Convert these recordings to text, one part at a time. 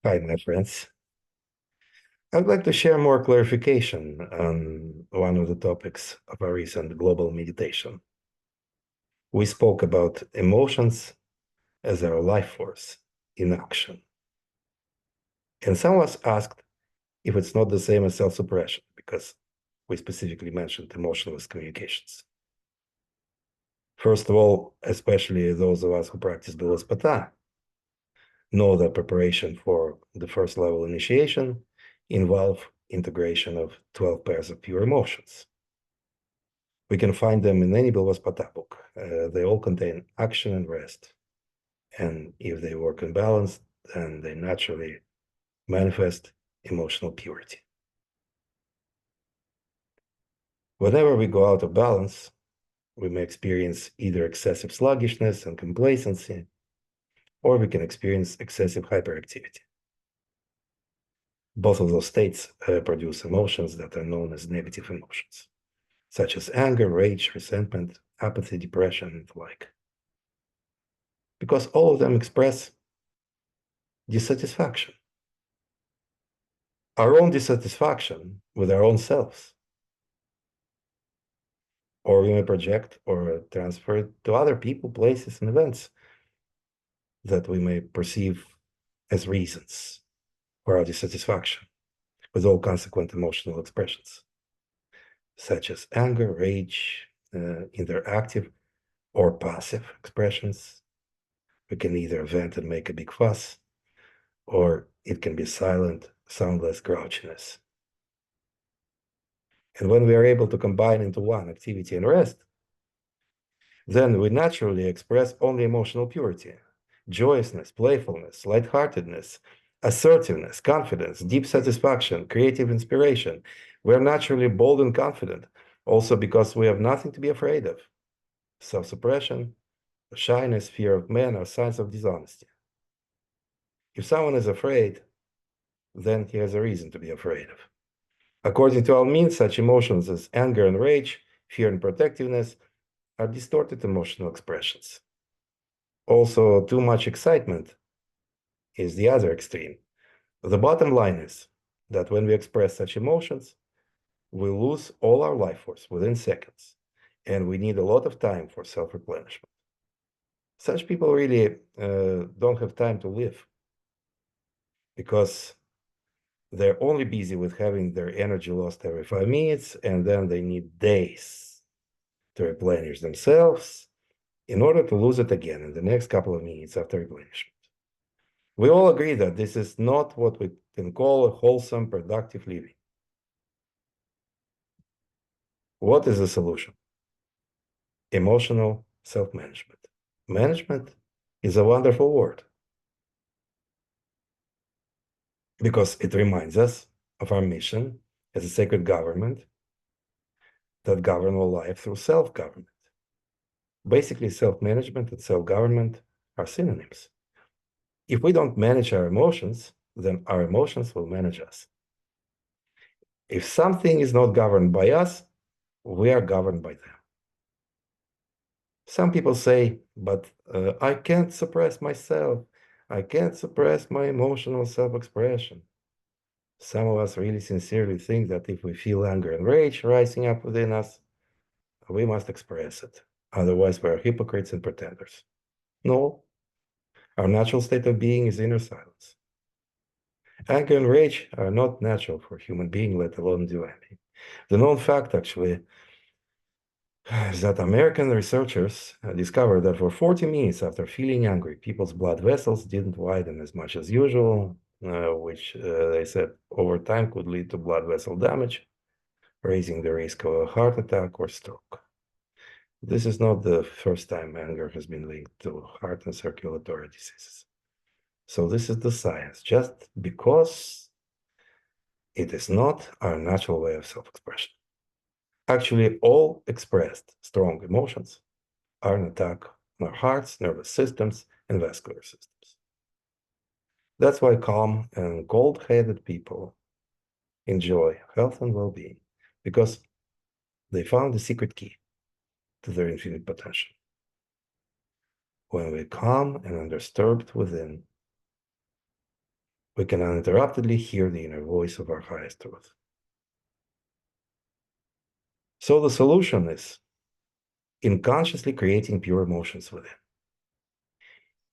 Hi, my friends. I'd like to share more clarification on one of the topics of our recent global meditation. We spoke about emotions as our life force in action. And some of us asked if it's not the same as self-suppression, because we specifically mentioned emotionless communications. First of all, especially those of us who practice Bilaspata, know that preparation for the first level initiation involve integration of 12 pairs of pure emotions. We can find them in any Bilvaspata book. They all contain action and rest. And if they work in balance, then they naturally manifest emotional purity. Whenever we go out of balance, we may experience either excessive sluggishness and complacency, or we can experience excessive hyperactivity. Both of those states produce emotions that are known as negative emotions, such as anger, rage, resentment, apathy, depression, and the like. Because all of them express dissatisfaction, our own dissatisfaction with our own selves. Or we may project or transfer it to other people, places, and events that we may perceive as reasons for our dissatisfaction, with all consequent emotional expressions, such as anger, rage, either active or passive expressions. We can either vent and make a big fuss, or it can be silent, soundless grouchiness. And when we are able to combine into one activity and rest, then we naturally express only emotional purity, joyousness, playfulness, lightheartedness, assertiveness, confidence, deep satisfaction, creative inspiration. We are naturally bold and confident, also because we have nothing to be afraid of. Self-suppression, shyness, fear of men are signs of dishonesty. If someone is afraid, then he has a reason to be afraid of. According to Almine, such emotions as anger and rage, fear and protectiveness are distorted emotional expressions. Also, too much excitement is the other extreme. The bottom line is that when we express such emotions, we lose all our life force within seconds, and we need a lot of time for self-replenishment. Such people really don't have time to live because they're only busy with having their energy lost every 5 minutes, and then they need days to replenish themselves in order to lose it again in the next couple of minutes after replenishment. We all agree that this is not what we can call a wholesome, productive living. What is the solution? Emotional self-management. Management is a wonderful word because it reminds us of our mission as a sacred government that govern all life through self-government. Basically, self-management and self-government are synonyms. If we don't manage our emotions, then our emotions will manage us. If something is not governed by us, we are governed by them. Some people say, but I can't suppress myself. I can't suppress my emotional self-expression. Some of us really sincerely think that if we feel anger and rage rising up within us, we must express it. Otherwise, we are hypocrites and pretenders. No, our natural state of being is inner silence. Anger and rage are not natural for a human being, let alone divine. The known fact, actually, is that American researchers discovered that for 40 minutes after feeling angry, people's blood vessels didn't widen as much as usual, which they said over time could lead to blood vessel damage, raising the risk of a heart attack or stroke. This is not the first time anger has been linked to heart and circulatory diseases. So this is the science, just because it is not our natural way of self-expression. Actually, all expressed strong emotions are an attack on our hearts, nervous systems, and vascular systems. That's why calm and cold-headed people enjoy health and well-being, because they found the secret key to their infinite potential. When we're calm and undisturbed within, we can uninterruptedly hear the inner voice of our highest truth. So the solution is in consciously creating pure emotions within.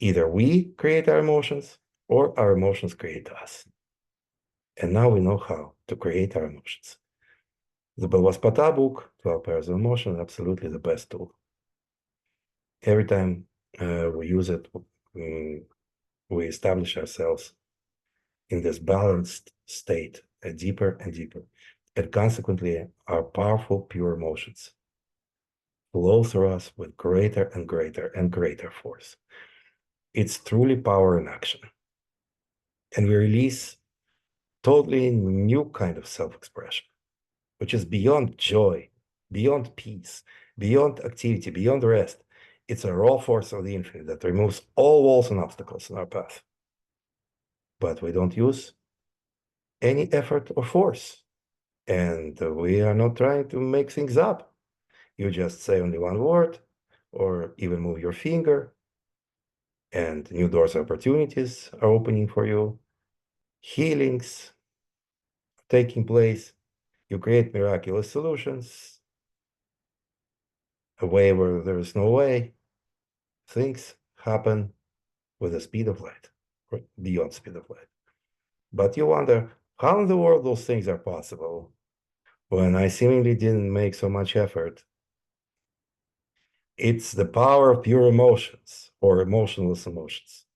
Either we create our emotions or our emotions create us. And now we know how to create our emotions. The Bhavaspata book, 12 Pairs of Emotion, is absolutely the best tool. Every time we use it, we establish ourselves in this balanced state, deeper and deeper. And consequently, our powerful, pure emotions flow through us with greater and greater and greater force. It's truly power in action. And we release totally new kind of self-expression, which is beyond joy, beyond peace, beyond activity, beyond rest. It's a raw force of the infinite that removes all walls and obstacles in our path. But we don't use any effort or force. And we are not trying to make things up. You just say only one word or even move your finger, and new doors of opportunities are opening for you. Healings taking place. You create miraculous solutions. A way where there is no way. Things happen with the speed of light, or beyond speed of light. But you wonder, how in the world those things are possible when I seemingly didn't make so much effort? It's the power of pure emotions or emotionless emotions.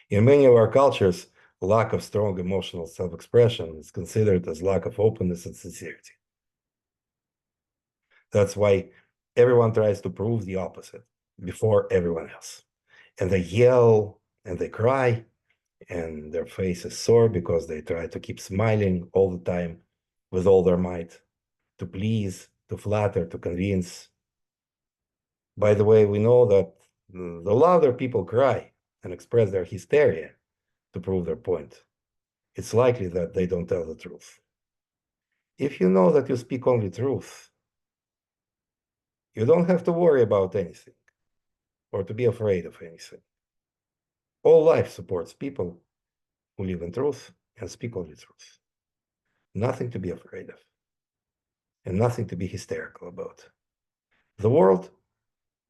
In many of our cultures, lack of strong emotional self-expression is considered as lack of openness and sincerity. That's why everyone tries to prove the opposite before everyone else. And they yell and they cry, and their face is sore because they try to keep smiling all the time with all their might, to please, to flatter, to convince. By the way, we know that the louder people cry and express their hysteria to prove their point, it's likely that they don't tell the truth. If you know that you speak only truth, you don't have to worry about anything or to be afraid of anything. All life supports people who live in truth and speak only truth. Nothing to be afraid of and nothing to be hysterical about. The world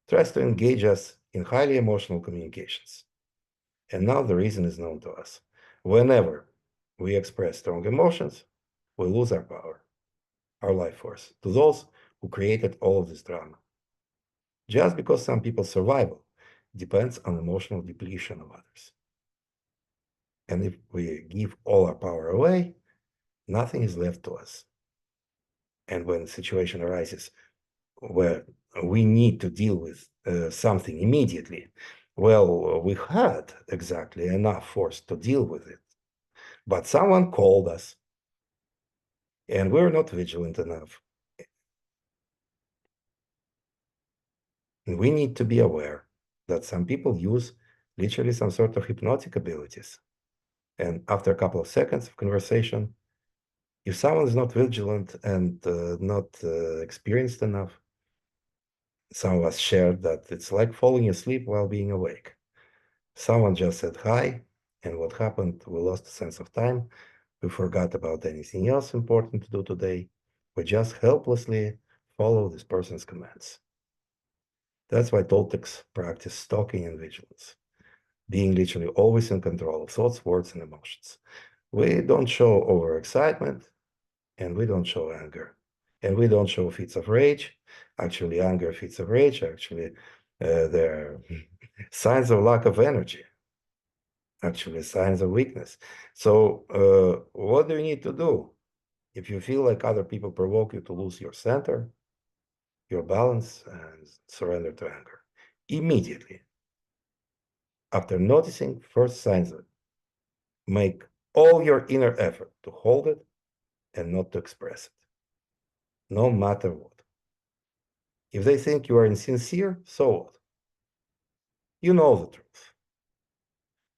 tries to engage us in highly emotional communications. And now the reason is known to us. Whenever we express strong emotions, we lose our power, our life force, to those who created all of this drama. Just because some people's survival depends on emotional depletion of others. And if we give all our power away, nothing is left to us. And when a situation arises where we need to deal with something immediately, well, we had exactly enough force to deal with it. But someone called us, and we're not vigilant enough. And we need to be aware that some people use literally some sort of hypnotic abilities. And after a couple of seconds of conversation, if someone is not vigilant and not experienced enough, some of us shared that it's like falling asleep while being awake. Someone just said hi, and what happened? We lost a sense of time. We forgot about anything else important to do today. We just helplessly follow this person's commands. That's why Toltecs practice stalking and vigilance, being literally always in control of thoughts, words, and emotions. We don't show overexcitement, and we don't show anger, and we don't show fits of rage. Actually, anger, fits of rage, actually, they're signs of lack of energy, actually signs of weakness. So what do you need to do? If you feel like other people provoke you to lose your center, your balance, and surrender to anger, immediately, after noticing first signs of it, make all your inner effort to hold it and not to express it, no matter what. If they think you are insincere, so what? You know the truth,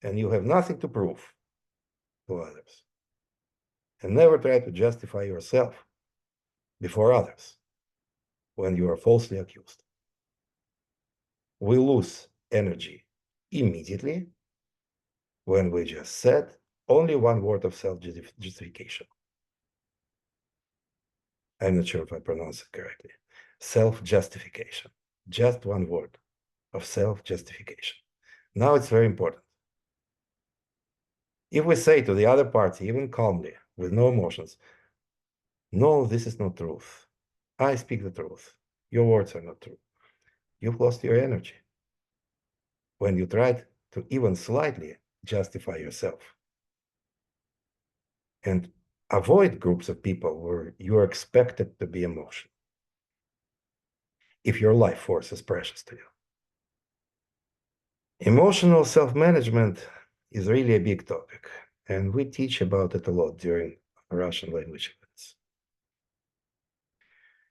and you have nothing to prove to others. And never try to justify yourself before others when you are falsely accused. We lose energy immediately, when we just said only one word of self-justification. I'm not sure if I pronounce it correctly. Self-justification. Just one word of self-justification. Now it's very important. If we say to the other party, even calmly, with no emotions, no, this is not truth. I speak the truth. Your words are not true. You've lost your energy when you tried to even slightly justify yourself. And avoid groups of people where you're expected to be emotional if your life force is precious to you. Emotional self-management is really a big topic, and we teach about it a lot during Russian language events.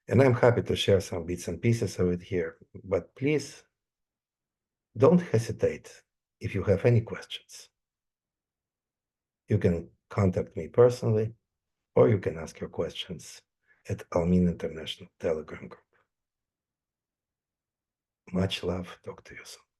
And I'm happy to share some bits and pieces of it here, but please don't hesitate if you have any questions. You can contact me personally, or you can ask your questions at Almine International Telegram group. Much love. Talk to you soon.